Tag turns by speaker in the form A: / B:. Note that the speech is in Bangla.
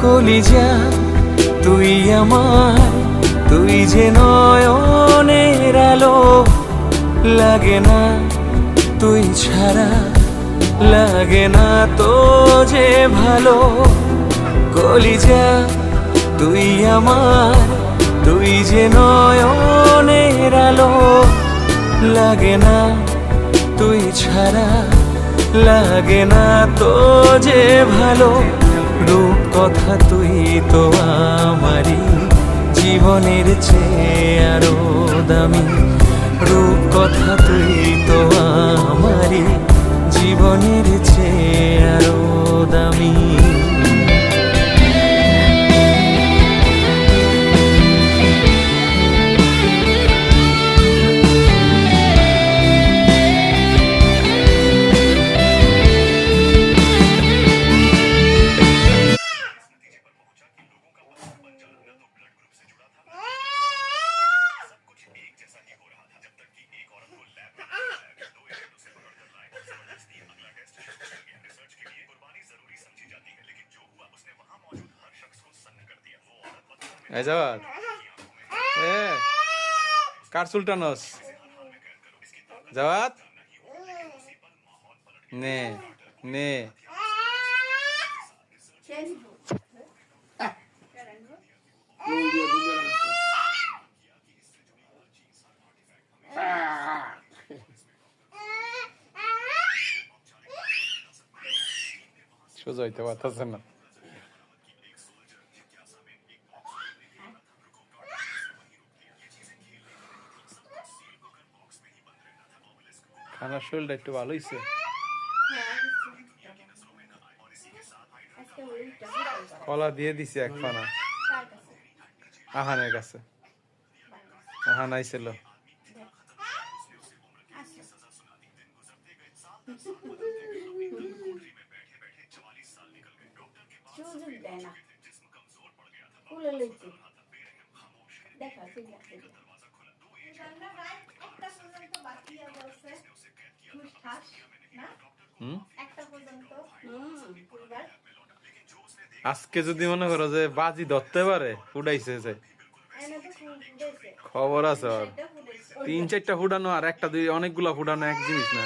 A: কলিজা তুই আমার, তুই যে নয়নের আলো, লাগে না তুই ছাড়া, লাগে না তো যে ভালো। কলিজা তুই আমার, তুই যে নয়নের আলো, লাগে না তুই ছাড়া, লাগে না তো যে ভালো। রূপ কথা তুই তো আমারই জীবনের চেয়ে আরো দামি, রূপ কথা তুই তো আমারই জীবনের চেয়ে আরো দামি।
B: Jawad, কার সুলটানস Jawad, নে নে সোজা হইতে পারতেছে না। খানার শরীরটা একটু ভালো হয়েছে। কলা দিয়ে দিছে এক পানা আহানের কাছে, আহান আইছিল। আজকে যদি মনে করো যে বাজি ধরতে পারে, ফুটাইছে যে খবর আছে আর 3-4টা ফুটানো আর একটা দুই অনেকগুলা ফুটানো এক জিনিস না।